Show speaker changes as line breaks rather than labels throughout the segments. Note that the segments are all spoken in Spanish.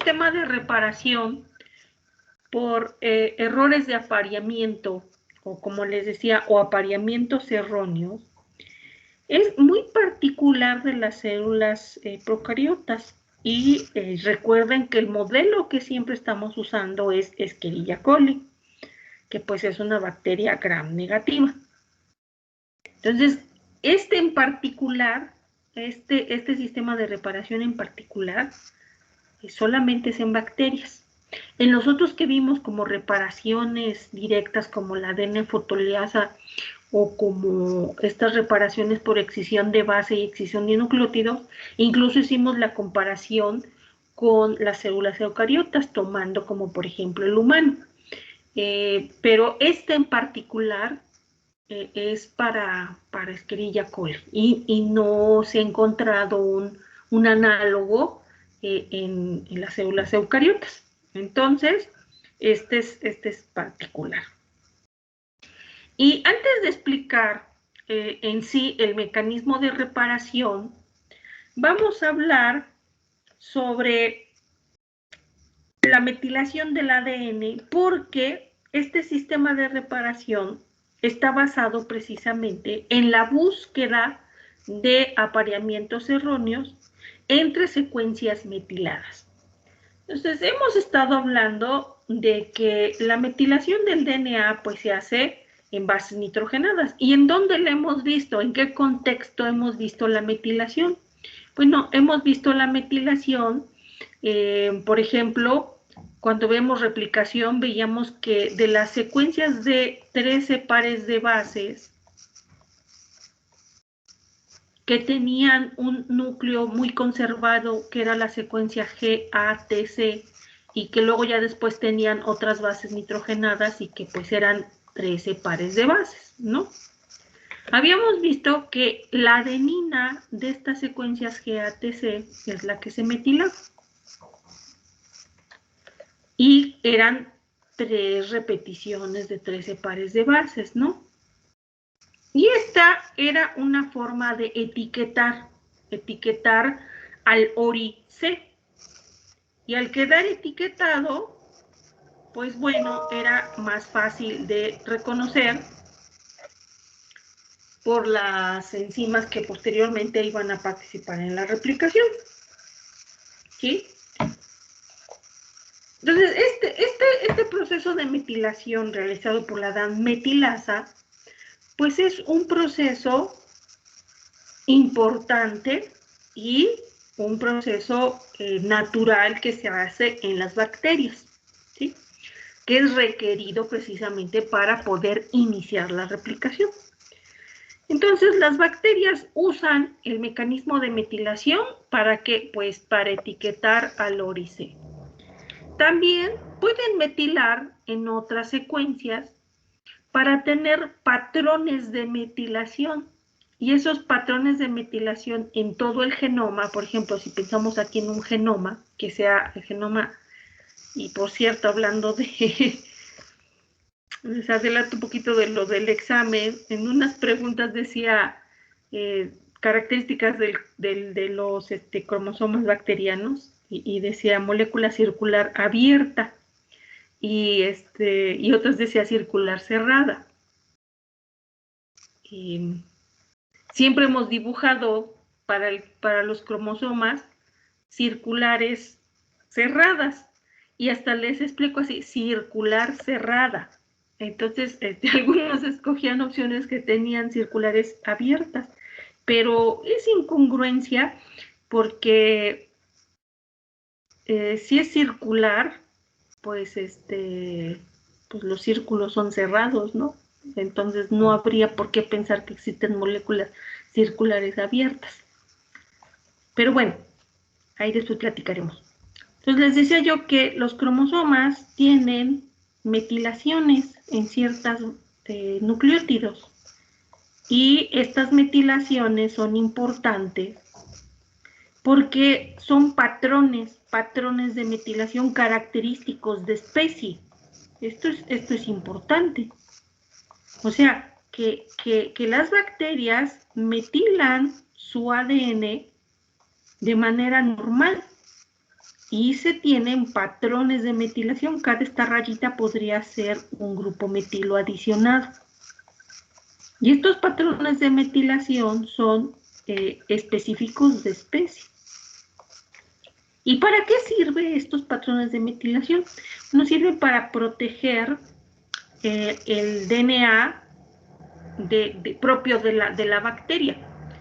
sistema de reparación por errores de apareamiento, o como les decía, o apareamientos erróneos, es muy particular de las células procariotas. Y recuerden que el modelo que siempre estamos usando es Escherichia coli, que pues es una bacteria gram negativa. Entonces, en particular, este sistema de reparación en particular, solamente es en bacterias. En los otros que vimos como reparaciones directas, como la ADN fosfolipasa o como estas reparaciones por excisión de base y excisión de nucleótidos, incluso hicimos la comparación con las células eucariotas, tomando como por ejemplo el humano. Pero en particular es para Escherichia coli y no se ha encontrado un análogo en las células eucariotas. Entonces, este es particular. Y antes de explicar en sí el mecanismo de reparación, vamos a hablar sobre la metilación del ADN, porque este sistema de reparación está basado precisamente en la búsqueda de apareamientos erróneos entre secuencias metiladas. Entonces, hemos estado hablando de que la metilación del DNA pues se hace en bases nitrogenadas. ¿Y en dónde la hemos visto? ¿En qué contexto hemos visto la metilación? Bueno, hemos visto la metilación, por ejemplo, cuando vemos replicación, veíamos que de las secuencias de 13 pares de bases que tenían un núcleo muy conservado, que era la secuencia GATC, y que luego ya después tenían otras bases nitrogenadas y que pues eran 13 pares de bases, ¿no? Habíamos visto que la adenina de estas secuencias GATC es la que se metila. Y eran 3 repeticiones de 13 pares de bases, ¿no? Y esta era una forma de etiquetar al ORI-C. Y al quedar etiquetado, pues bueno, era más fácil de reconocer por las enzimas que posteriormente iban a participar en la replicación. ¿Sí? Entonces, este proceso de metilación realizado por la metilasa, pues es un proceso importante y un proceso natural que se hace en las bacterias, ¿sí? Que es requerido precisamente para poder iniciar la replicación. Entonces, las bacterias usan el mecanismo de metilación ¿para qué? Pues para etiquetar al ORI-C. También pueden metilar en otras secuencias para tener patrones de metilación. Y esos patrones de metilación en todo el genoma, por ejemplo, si pensamos aquí en un genoma, que sea el genoma, y por cierto, hablando de, les adelanto un poquito de lo del examen, en unas preguntas decía características de los cromosomas bacterianos, y decía molécula circular abierta, y otros decía circular cerrada. Siempre hemos dibujado para los cromosomas circulares cerradas, y hasta les explico así, circular cerrada. Entonces, algunos escogían opciones que tenían circulares abiertas, pero es incongruencia porque si es circular, pues pues los círculos son cerrados, ¿no? Entonces no habría por qué pensar que existen moléculas circulares abiertas. Pero bueno, ahí después platicaremos. Entonces les decía yo que los cromosomas tienen metilaciones en ciertos nucleótidos, y estas metilaciones son importantes porque son patrones de metilación característicos de especie. Esto es importante. O sea, que las bacterias metilan su ADN de manera normal. y se tienen patrones de metilación. Cada esta rayita podría ser un grupo metilo adicionado. Y estos patrones de metilación son específicos de especie. ¿Y para qué sirven estos patrones de metilación? Nos sirven para proteger el DNA propio de la bacteria.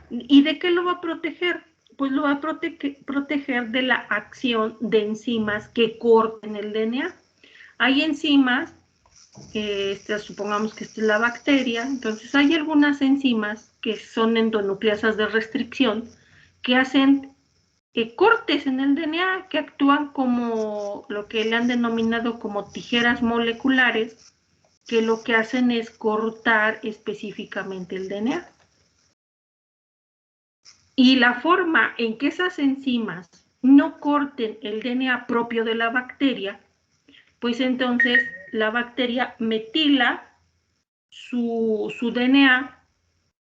¿Y de qué lo va a proteger? Pues lo va a proteger de la acción de enzimas que corten el DNA. Hay enzimas, supongamos que esta es la bacteria, entonces hay algunas enzimas que son endonucleasas de restricción que hacen cortes en el DNA, que actúan como lo que le han denominado como tijeras moleculares, que lo que hacen es cortar específicamente el DNA. Y la forma en que esas enzimas no corten el DNA propio de la bacteria, pues entonces la bacteria metila su DNA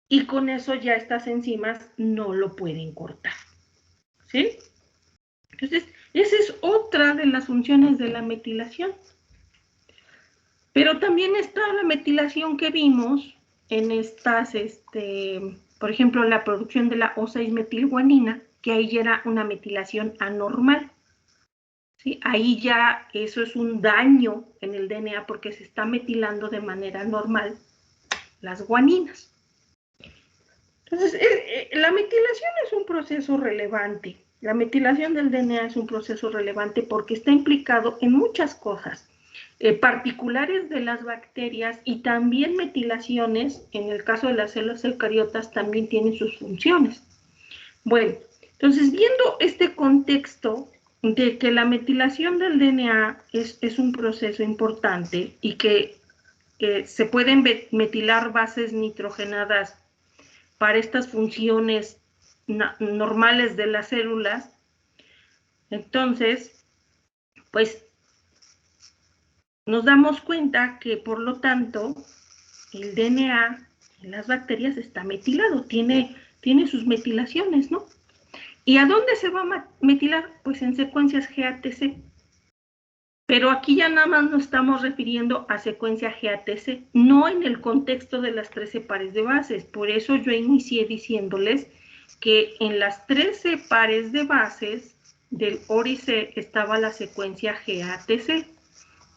y con eso ya estas enzimas no lo pueden cortar. ¿Sí? Entonces, esa es otra de las funciones de la metilación. Pero también está la metilación que vimos en estas, por ejemplo, la producción de la O6-metilguanina, que ahí ya era una metilación anormal. ¿Sí? Ahí ya eso es un daño en el DNA porque se está metilando de manera normal las guaninas. Entonces, la metilación es un proceso relevante. La metilación del DNA es un proceso relevante porque está implicado en muchas cosas, particulares de las bacterias y también metilaciones, en el caso de las células eucariotas, también tienen sus funciones. Bueno, entonces, viendo este contexto de que la metilación del DNA es un proceso importante y que se pueden metilar bases nitrogenadas para estas funciones normales de las células, entonces, pues nos damos cuenta que, por lo tanto, el DNA en las bacterias está metilado, tiene sus metilaciones, ¿no? ¿Y a dónde se va a metilar? Pues en secuencias GATC. Pero aquí ya nada más nos estamos refiriendo a secuencia GATC, no en el contexto de las 13 pares de bases. Por eso yo inicié diciéndoles que en las 13 pares de bases del ORIC estaba la secuencia GATC,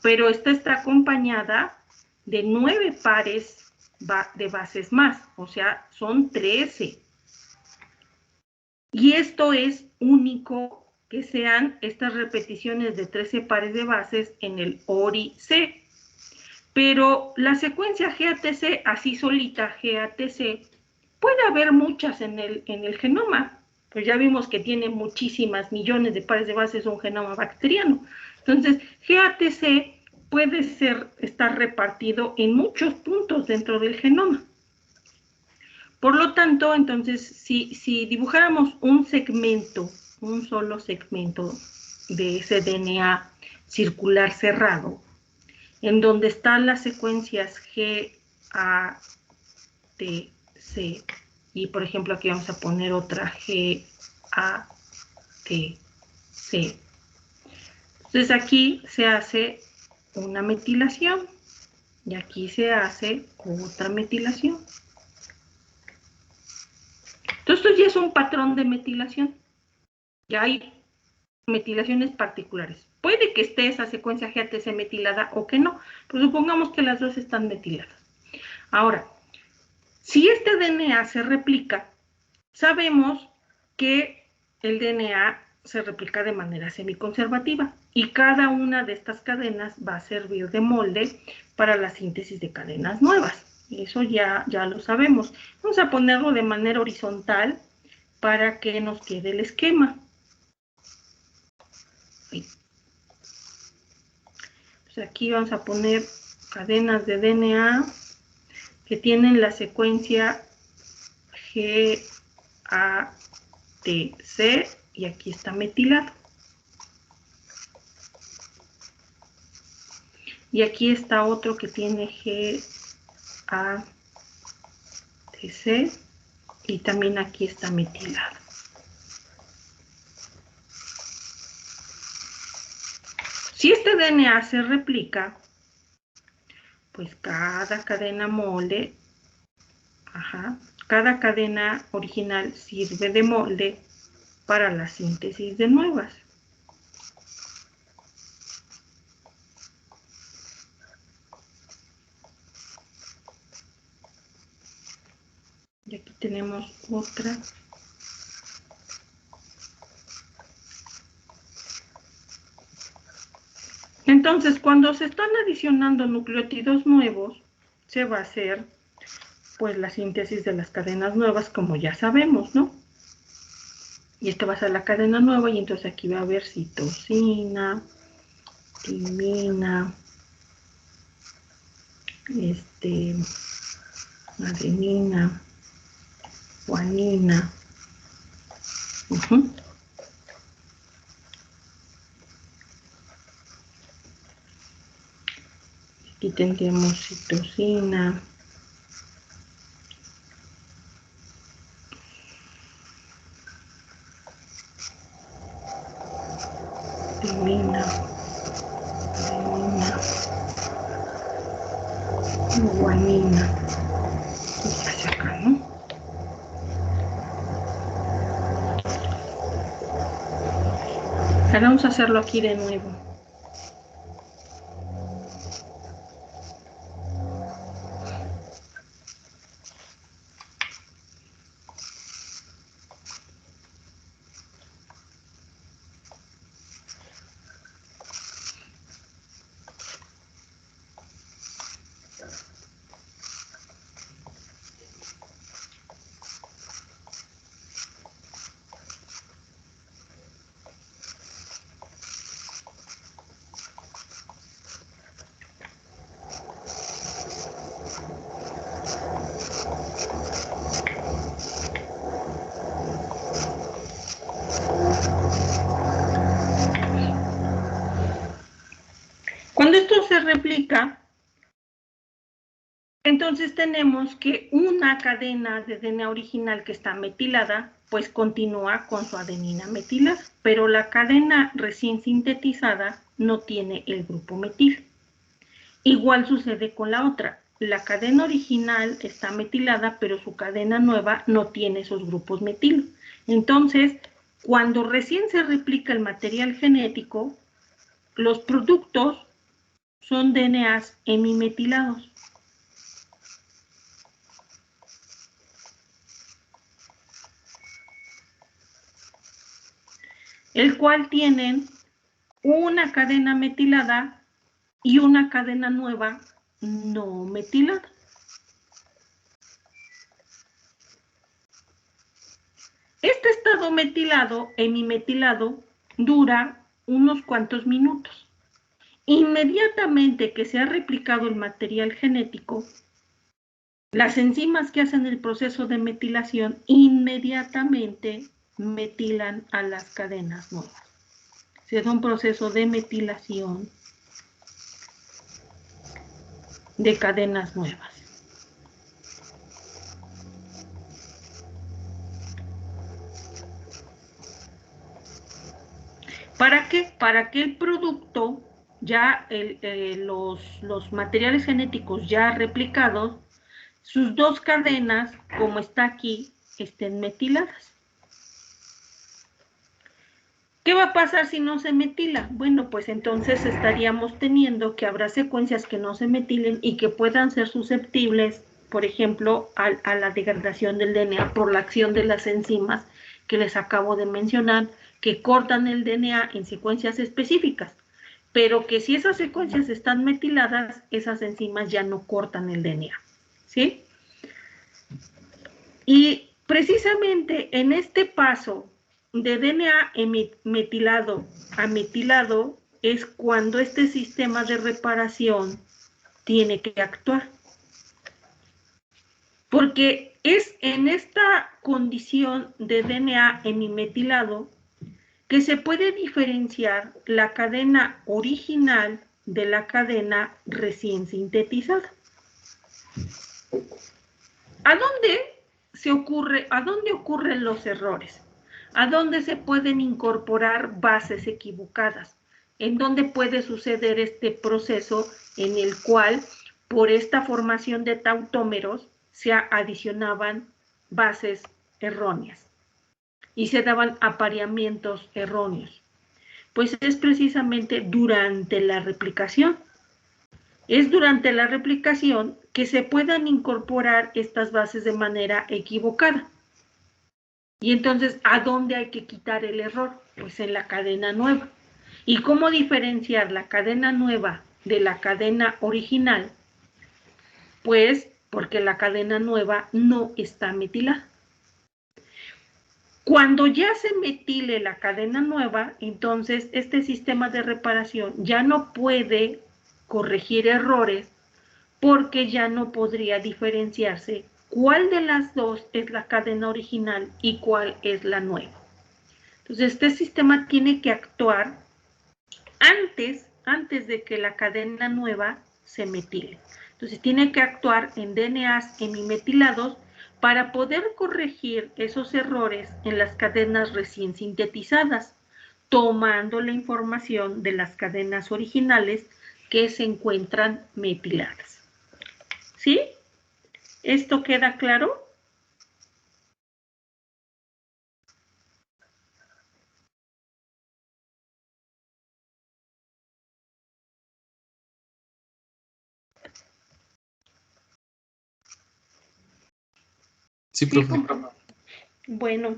pero esta está acompañada de 9 pares de bases más, o sea, son 13. Y esto es único que sean estas repeticiones de 13 pares de bases en el ORI-C. Pero la secuencia GATC, así solita, GATC, puede haber muchas en el genoma. Pues ya vimos que tiene muchísimas millones de pares de bases un genoma bacteriano. Entonces, GATC puede estar repartido en muchos puntos dentro del genoma. Por lo tanto, entonces, si dibujáramos un segmento, un solo segmento de ese DNA circular cerrado, en donde están las secuencias G, A, T, C, y por ejemplo aquí vamos a poner otra G, A, T, C. Entonces aquí se hace una metilación y aquí se hace otra metilación. Entonces, esto ya es un patrón de metilación. Ya hay metilaciones particulares. Puede que esté esa secuencia GATC metilada o que no, pero supongamos que las dos están metiladas. Ahora, si este DNA se replica, sabemos que el DNA se replica de manera semiconservativa y cada una de estas cadenas va a servir de molde para la síntesis de cadenas nuevas. Eso ya lo sabemos. Vamos a ponerlo de manera horizontal para que nos quede el esquema. Pues aquí vamos a poner cadenas de DNA que tienen la secuencia GATC y aquí está metilado. Y aquí está otro que tiene GATC y también aquí está metilado. Si este DNA se replica, pues cada cadena molde, cada cadena original sirve de molde para la síntesis de nuevas. Y aquí tenemos otra. Entonces, cuando se están adicionando nucleótidos nuevos, se va a hacer pues la síntesis de las cadenas nuevas, como ya sabemos, ¿no? Y esta va a ser la cadena nueva, y entonces aquí va a haber citosina, timina, adenina, guanina. Aquí tendríamos citosina, timina, adenina, guanina. Y hacia acá, ¿no? Ahora vamos a hacerlo aquí de nuevo. Cuando esto se replica, entonces tenemos que una cadena de DNA original que está metilada, pues continúa con su adenina metilada, pero la cadena recién sintetizada no tiene el grupo metil. Igual sucede con la otra. La cadena original está metilada, pero su cadena nueva no tiene esos grupos metil. Entonces, cuando recién se replica el material genético, los productos son DNAs hemimetilados. El cual tienen una cadena metilada y una cadena nueva no metilada. Este estado metilado, hemimetilado, dura unos cuantos minutos. Inmediatamente que se ha replicado el material genético, las enzimas que hacen el proceso de metilación inmediatamente metilan a las cadenas nuevas. Se da un proceso de metilación de cadenas nuevas. ¿Para qué? Para que el producto, ya los materiales genéticos ya replicados, sus dos cadenas, como está aquí, estén metiladas. ¿Qué va a pasar si no se metila? Bueno, pues entonces estaríamos teniendo que habrá secuencias que no se metilen y que puedan ser susceptibles, por ejemplo, a la degradación del DNA por la acción de las enzimas que les acabo de mencionar, que cortan el DNA en secuencias específicas, pero que si esas secuencias están metiladas, esas enzimas ya no cortan el DNA, ¿sí? Y precisamente en este paso de DNA metilado a metilado es cuando este sistema de reparación tiene que actuar. Porque es en esta condición de DNA hemimetilado que se puede diferenciar la cadena original de la cadena recién sintetizada. ¿A dónde ocurren los errores? ¿A dónde se pueden incorporar bases equivocadas? en donde puede suceder este proceso en el cual, por esta formación de tautómeros, se adicionaban bases erróneas y se daban apareamientos erróneos. Pues es precisamente durante la replicación. Es durante la replicación que se puedan incorporar estas bases de manera equivocada. Y entonces, ¿a dónde hay que quitar el error? Pues en la cadena nueva. ¿Y cómo diferenciar la cadena nueva de la cadena original? Pues porque la cadena nueva no está metilada. Cuando ya se metile la cadena nueva, entonces este sistema de reparación ya no puede corregir errores porque ya no podría diferenciarse cuál de las dos es la cadena original y cuál es la nueva. Entonces, este sistema tiene que actuar antes de que la cadena nueva se metile. Entonces, tiene que actuar en DNAs hemimetilados para poder corregir esos errores en las cadenas recién sintetizadas, tomando la información de las cadenas originales que se encuentran metiladas. ¿Sí? ¿Esto queda claro?
Sí, profe.
Bueno.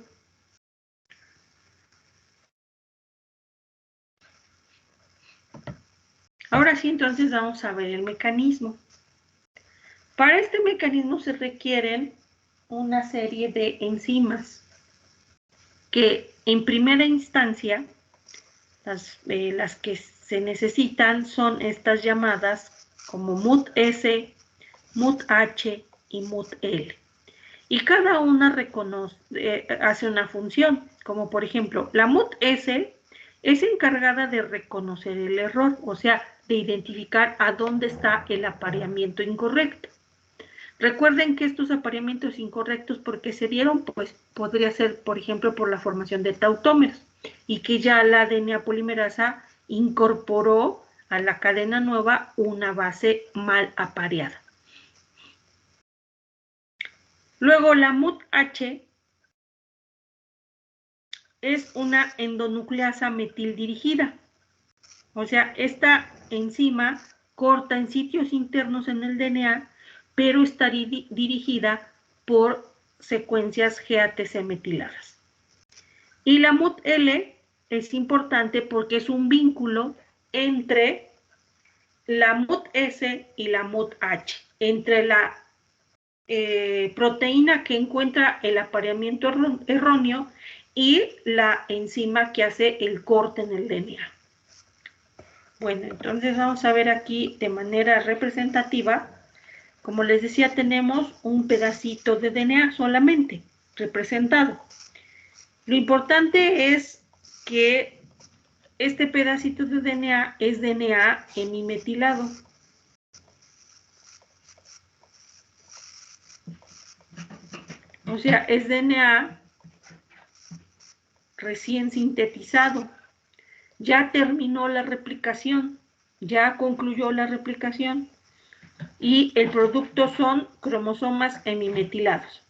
Ahora sí, entonces vamos a ver el mecanismo. Para este mecanismo se requieren una serie de enzimas que en primera instancia las que se necesitan son estas llamadas como MUT-S, MUT-H y MUT-L. Y cada una hace una función, como por ejemplo, la MUT-S es encargada de reconocer el error, o sea, de identificar a dónde está el apareamiento incorrecto. Recuerden que estos apareamientos incorrectos, porque se dieron, pues podría ser, por ejemplo, por la formación de tautómeros y que ya la DNA polimerasa incorporó a la cadena nueva una base mal apareada. Luego la MUT-H es una endonucleasa metildirigida. O sea, esta enzima corta en sitios internos en el DNA, pero está dirigida por secuencias GATC metiladas. Y la MUT-L es importante porque es un vínculo entre la MUT-S y la MUT-H, entre la proteína que encuentra el apareamiento erróneo y la enzima que hace el corte en el DNA. Bueno, entonces vamos a ver aquí de manera representativa. Como les decía, tenemos un pedacito de DNA solamente representado. Lo importante es que este pedacito de DNA es DNA hemimetilado. O sea, es DNA recién sintetizado. Ya terminó la replicación, ya concluyó la replicación y el producto son cromosomas hemimetilados.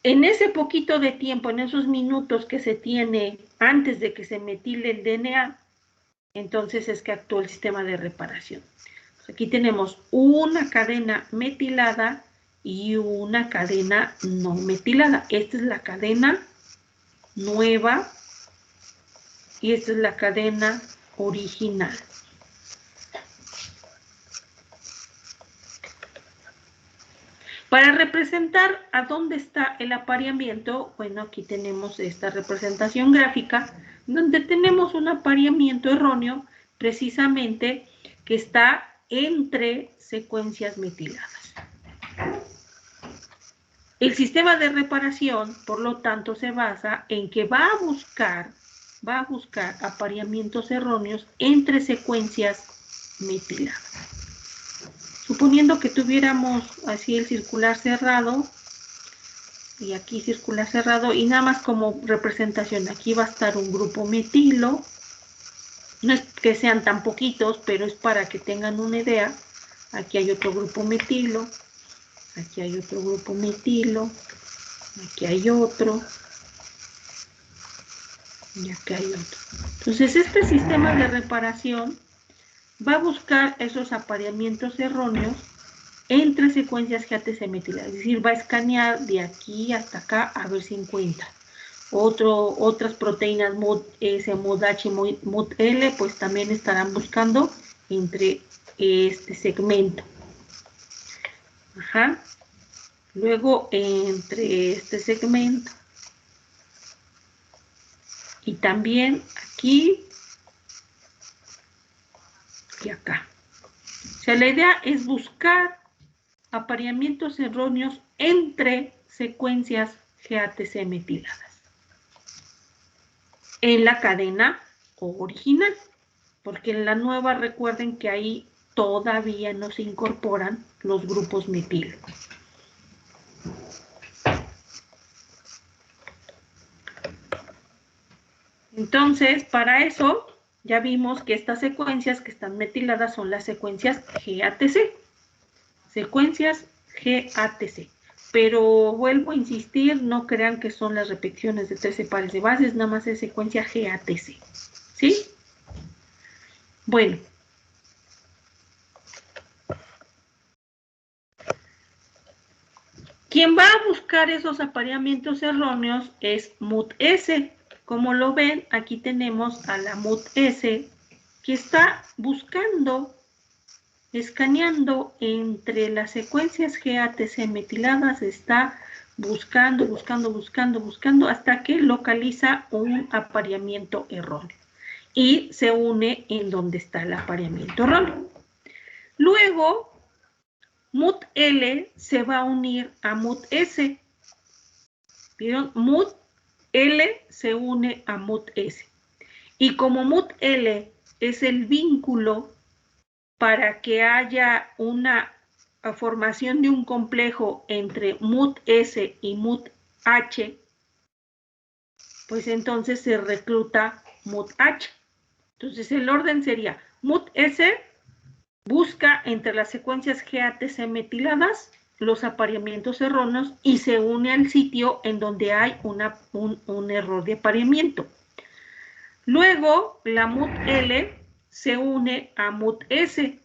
En ese poquito de tiempo, en esos minutos que se tiene antes de que se metile el DNA, entonces es que actúa el sistema de reparación. Aquí tenemos una cadena metilada y una cadena no metilada. Esta es la cadena nueva y esta es la cadena original. Para representar a dónde está el apareamiento, bueno, aquí tenemos esta representación gráfica, donde tenemos un apareamiento erróneo, precisamente, que está entre secuencias metiladas. El sistema de reparación, por lo tanto, se basa en que va a buscar apareamientos erróneos entre secuencias metiladas. Suponiendo que tuviéramos así el circular cerrado, y aquí circular cerrado, y nada más como representación, aquí va a estar un grupo metilo, No es que sean tan poquitos, pero es para que tengan una idea. Aquí hay otro grupo metilo, aquí hay otro grupo metilo, aquí hay otro, y aquí hay otro. Entonces, este sistema de reparación va a buscar esos apareamientos erróneos entre secuencias GATC metiladas. Es decir, va a escanear de aquí hasta acá a ver si encuentra. Otras proteínas MUT-S, MUT-H y MUT-L, pues también estarán buscando entre este segmento. Ajá. Luego, entre este segmento y también aquí y acá. O sea, la idea es buscar apareamientos erróneos entre secuencias GATC metiladas en la cadena original, porque en la nueva recuerden que ahí todavía no se incorporan los grupos metilo. Entonces, para eso ya vimos que estas secuencias que están metiladas son las secuencias GATC. Secuencias GATC. Pero vuelvo a insistir, no crean que son las repeticiones de 13 pares de bases, nada más es secuencia GATC. ¿Sí? Bueno. Quien va a buscar esos apareamientos erróneos es MUT-S. Como lo ven, aquí tenemos a la MUT-S que está buscando, escaneando entre las secuencias GATC metiladas, está buscando hasta que localiza un apareamiento erróneo y se une en donde está el apareamiento erróneo. Luego, MUT-L se va a unir a MUT-S. ¿Vieron? MUT-L se une a MUT-S. Y como MUT-L es el vínculo para que haya una formación de un complejo entre MUT-S y MUT-H, pues entonces se recluta MUT-H. Entonces el orden sería MUT-S busca entre las secuencias GATC metiladas los apareamientos erróneos y se une al sitio en donde hay un error de apareamiento. Luego, la MUT-L se une a MUT-S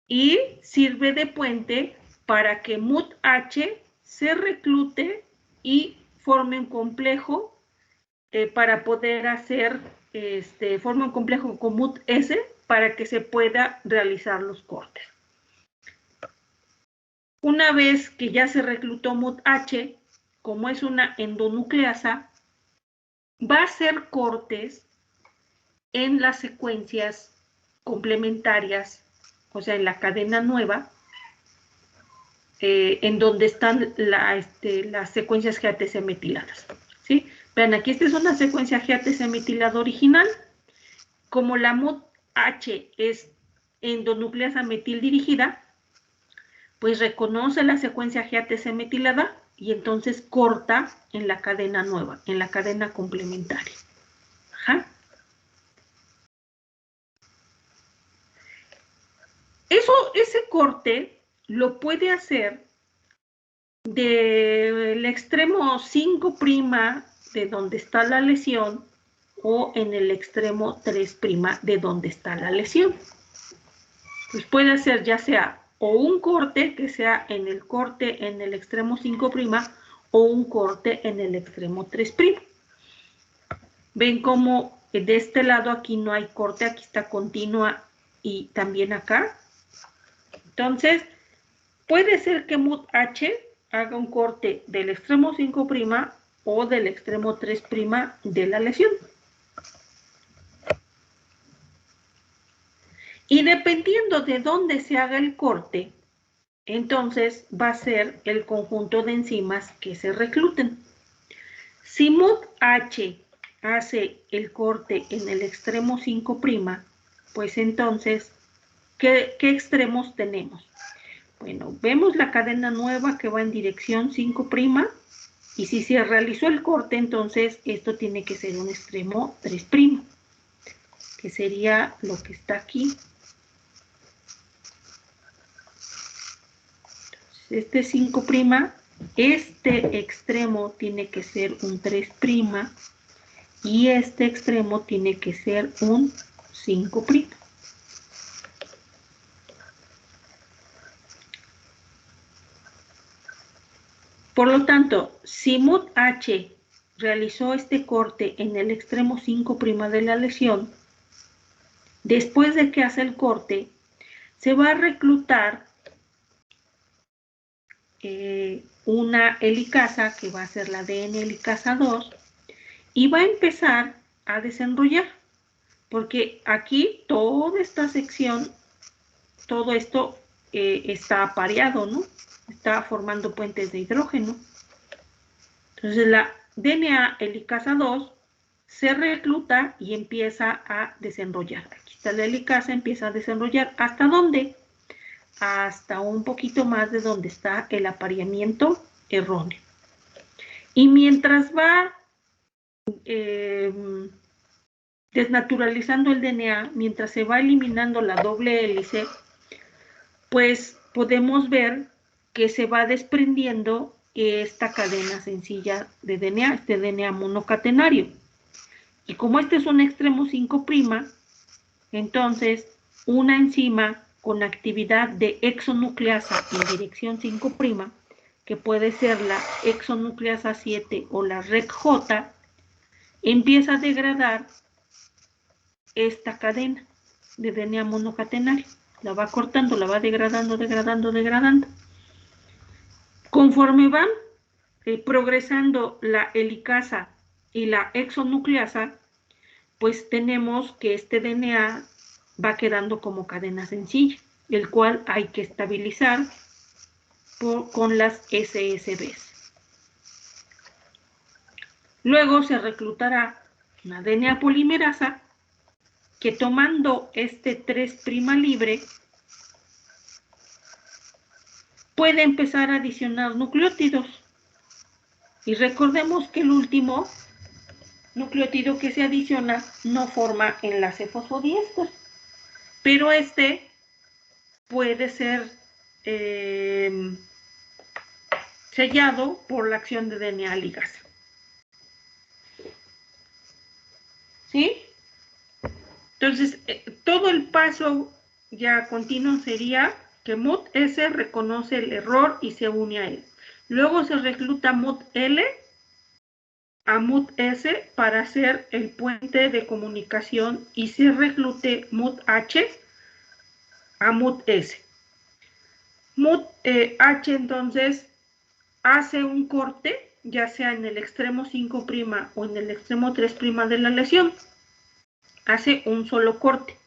y sirve de puente para que MUT-H se reclute y forme un complejo para poder hacer, forme un complejo con MUT-S para que se pueda realizar los cortes. Una vez que ya se reclutó MUT-H, como es una endonucleasa, va a hacer cortes en las secuencias complementarias, o sea, en la cadena nueva, en donde están las secuencias GATC metiladas. ¿Sí? Vean, aquí esta es una secuencia GATC metilada original. Como la MUT-H es endonucleasa metil dirigida, pues reconoce la secuencia GATC metilada y entonces corta en la cadena nueva, en la cadena complementaria. Ajá. Ese corte lo puede hacer del extremo 5' de donde está la lesión o en el extremo 3' de donde está la lesión. Pues puede hacer ya sea o un corte que sea en el extremo 5' o un corte en el extremo 3'. Ven cómo de este lado aquí no hay corte, aquí está continua y también acá. Entonces, puede ser que MUT-H haga un corte del extremo 5' o del extremo 3' de la lesión. Y dependiendo de dónde se haga el corte, entonces va a ser el conjunto de enzimas que se recluten. Si MUT-H hace el corte en el extremo 5', pues entonces, ¿qué extremos tenemos? Bueno, vemos la cadena nueva que va en dirección 5', y si se realizó el corte, entonces esto tiene que ser un extremo 3'. que sería lo que está aquí. Este es 5', este extremo tiene que ser un 3', y este extremo tiene que ser un 5'. Por lo tanto, si mod H realizó este corte en el extremo 5' de la lesión, después de que hace el corte, se va a reclutar una helicasa, que va a ser la DN helicasa 2, y va a empezar a desenrollar, porque aquí toda esta sección, todo esto está apareado, ¿no? Está formando puentes de hidrógeno. Entonces la DNA helicasa 2 se recluta y empieza a desenrollar. Aquí está la helicasa, empieza a desenrollar. ¿Hasta dónde? Hasta un poquito más de donde está el apareamiento erróneo. Y mientras va desnaturalizando el DNA, mientras se va eliminando la doble hélice, pues podemos ver que se va desprendiendo esta cadena sencilla de DNA, este DNA monocatenario. Y como este es un extremo 5', entonces una enzima con actividad de exonucleasa en dirección 5', que puede ser la exonucleasa 7 o la REC-J, empieza a degradar esta cadena de DNA monocatenario. La va cortando, la va degradando, degradando. Conforme van progresando la helicasa y la exonucleasa, pues tenemos que este DNA va quedando como cadena sencilla, el cual hay que estabilizar con las SSBs. Luego se reclutará una DNA polimerasa que, tomando este 3' libre, puede empezar a adicionar nucleótidos. Y recordemos que el último nucleótido que se adiciona no forma enlace fosfodiéster, pero este puede ser sellado por la acción de DNA ligasa. ¿Sí? Entonces, todo el paso ya continuo sería que mod S reconoce el error y se une a él. Luego se recluta mod L a mod S para hacer el puente de comunicación y se reclute mod H a mod S. Mod H entonces hace un corte, ya sea en el extremo 5' o en el extremo 3' de la lesión. Hace un solo corte.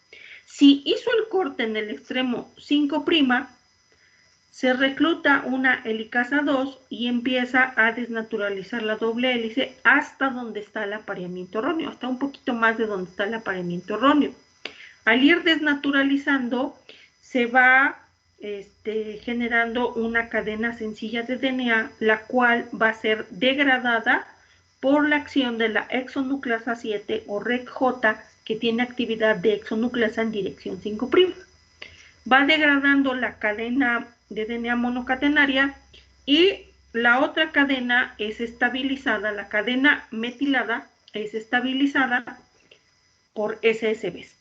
Si hizo el corte en el extremo 5', se recluta una helicasa 2 y empieza a desnaturalizar la doble hélice hasta donde está el apareamiento erróneo, hasta un poquito más de donde está el apareamiento erróneo. Al ir desnaturalizando, se va generando una cadena sencilla de DNA, la cual va a ser degradada por la acción de la exonucleasa 7 o REC-J, que tiene actividad de exonucleasa en dirección 5'. Va degradando la cadena de DNA monocatenaria y la otra cadena es estabilizada, la cadena metilada es estabilizada por SSBs.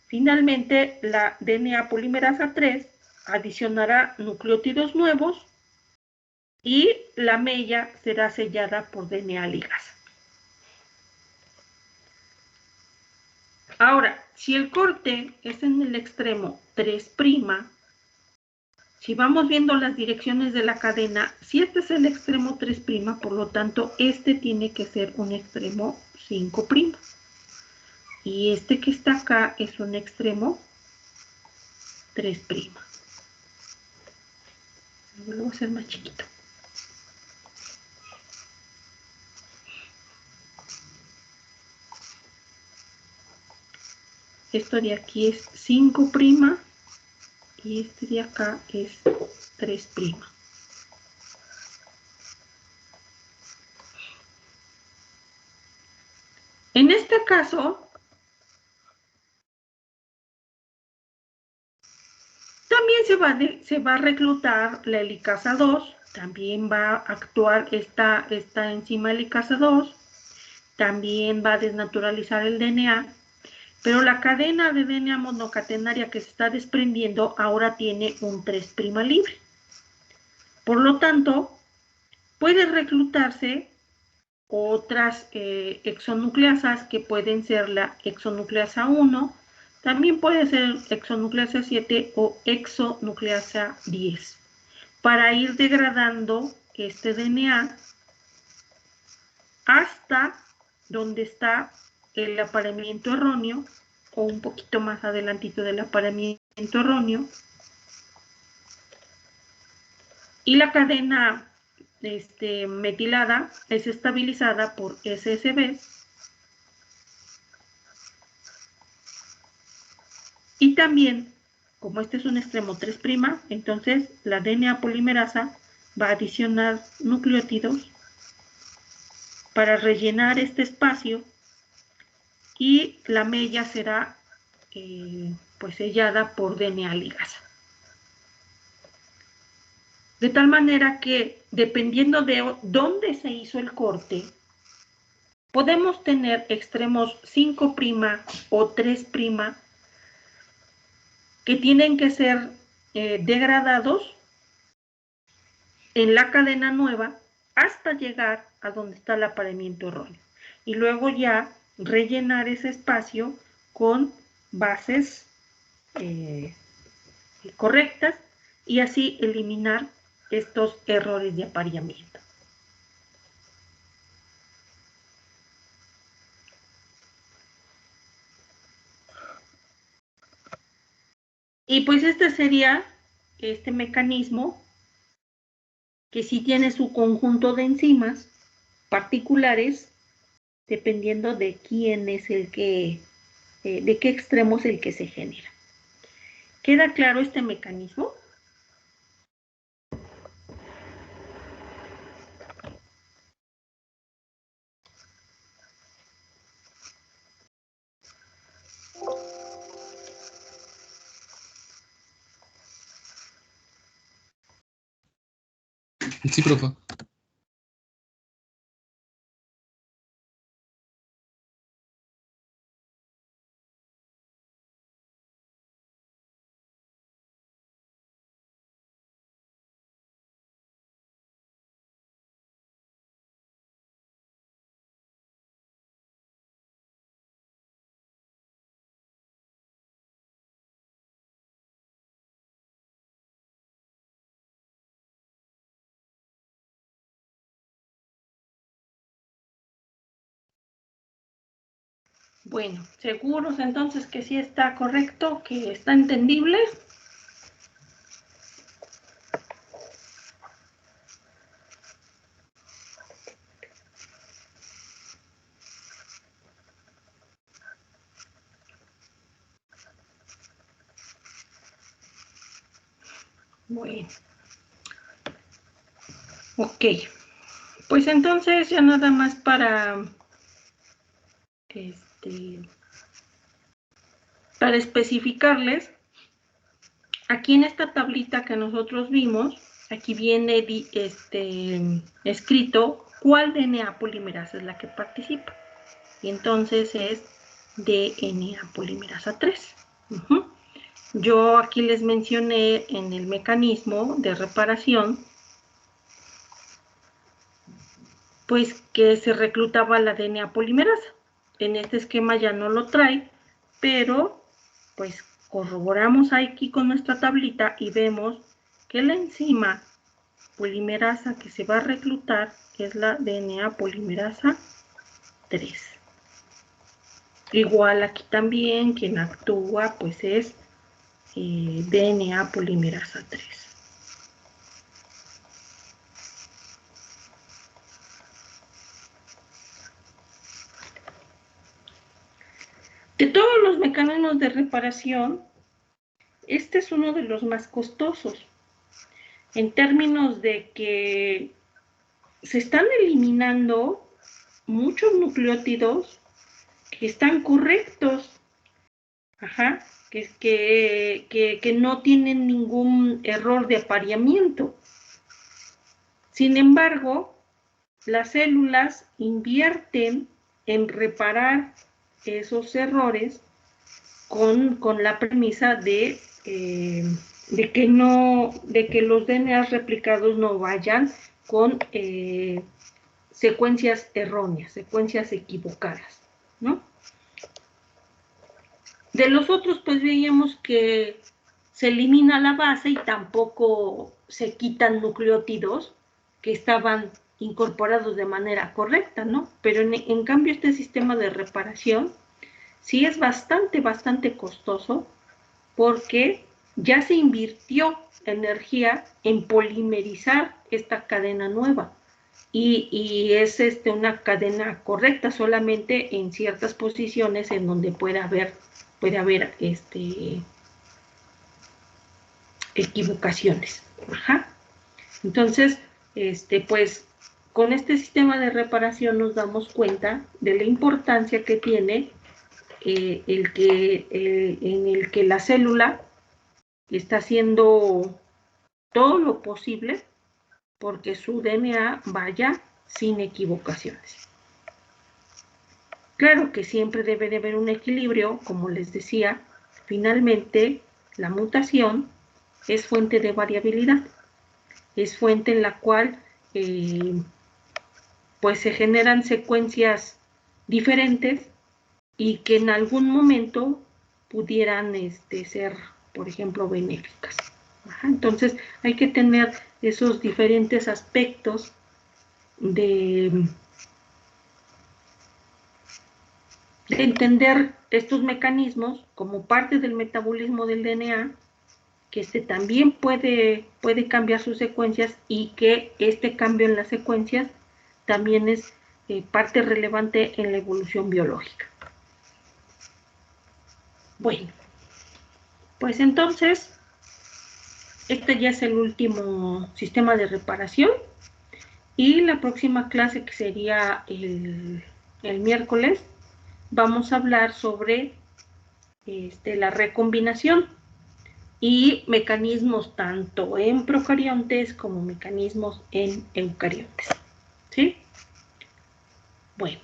Finalmente, la DNA polimerasa 3 adicionará nucleótidos nuevos y la mella será sellada por DNA ligasa. Ahora, si el corte es en el extremo 3', si vamos viendo las direcciones de la cadena, si este es el extremo 3', por lo tanto, este tiene que ser un extremo 5'. Y este que está acá es un extremo 3'. Lo voy a hacer más chiquito. Esto de aquí es 5' y este de acá es 3'. En este caso, se va a reclutar la helicasa 2, también va a actuar esta enzima helicasa 2, también va a desnaturalizar el DNA, pero la cadena de DNA monocatenaria que se está desprendiendo ahora tiene un 3' libre. Por lo tanto, puede reclutarse otras exonucleasas que pueden ser la exonucleasa 1, también puede ser exonucleasa 7 o exonucleasa 10, para ir degradando este DNA hasta donde está el apareamiento erróneo, o un poquito más adelantito del apareamiento erróneo, y la cadena metilada es estabilizada por SSB, y también, como este es un extremo 3', entonces la DNA polimerasa va a adicionar nucleótidos para rellenar este espacio, y la mella será pues sellada por DNA ligasa. De tal manera que, dependiendo de dónde se hizo el corte, podemos tener extremos 5' o 3' que tienen que ser degradados en la cadena nueva hasta llegar a donde está el apareamiento erróneo. Y luego ya rellenar ese espacio con bases correctas y así eliminar estos errores de apareamiento. Y pues este sería este mecanismo, que sí tiene su conjunto de enzimas particulares dependiendo de quién es el que, de qué extremo es el que se genera. ¿Queda claro este mecanismo?
Sí, profe.
Bueno, seguros entonces que sí está correcto, que está entendible. Bueno. Ok. Pues entonces ya nada más para especificarles, aquí en esta tablita que nosotros vimos, aquí viene escrito cuál DNA polimerasa es la que participa. Y entonces es DNA polimerasa 3. Yo aquí les mencioné en el mecanismo de reparación, pues que se reclutaba la DNA polimerasa. En este esquema ya no lo trae, pero pues corroboramos aquí con nuestra tablita y vemos que la enzima polimerasa que se va a reclutar es la DNA polimerasa 3. Igual aquí también quien actúa pues es DNA polimerasa 3. De todos los mecanismos de reparación, este es uno de los más costosos, en términos de que se están eliminando muchos nucleótidos que están correctos. Ajá. que no tienen ningún error de apareamiento. Sin embargo, las células invierten en reparar esos errores con la premisa de que los DNA replicados no vayan con secuencias erróneas, secuencias equivocadas, ¿no? De los otros, pues veíamos que se elimina la base y tampoco se quitan nucleótidos que estaban incorporados de manera correcta, ¿no? Pero en cambio este sistema de reparación sí es bastante costoso porque ya se invirtió energía en polimerizar esta cadena nueva y es una cadena correcta solamente en ciertas posiciones en donde puede haber equivocaciones. Ajá. Entonces, pues con este sistema de reparación nos damos cuenta de la importancia que tiene en el que la célula está haciendo todo lo posible porque su DNA vaya sin equivocaciones. Claro que siempre debe de haber un equilibrio, como les decía, finalmente la mutación es fuente de variabilidad, es fuente en la cual pues se generan secuencias diferentes y que en algún momento pudieran ser, por ejemplo, benéficas. Ajá, entonces hay que tener esos diferentes aspectos de entender estos mecanismos como parte del metabolismo del DNA, que también puede cambiar sus secuencias y que este cambio en las secuencias también es parte relevante en la evolución biológica. Bueno, pues entonces, este ya es el último sistema de reparación y la próxima clase, que sería el miércoles, vamos a hablar sobre la recombinación y mecanismos tanto en procariontes como mecanismos en eucariontes. ¿Sí? Bueno.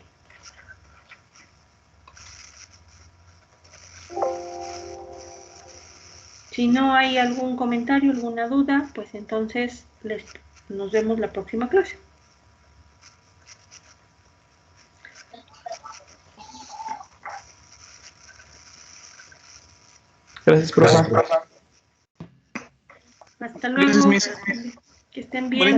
Si no hay algún comentario, alguna duda, pues entonces nos vemos la próxima clase.
Gracias, profe.
Hasta luego. Que estén bien.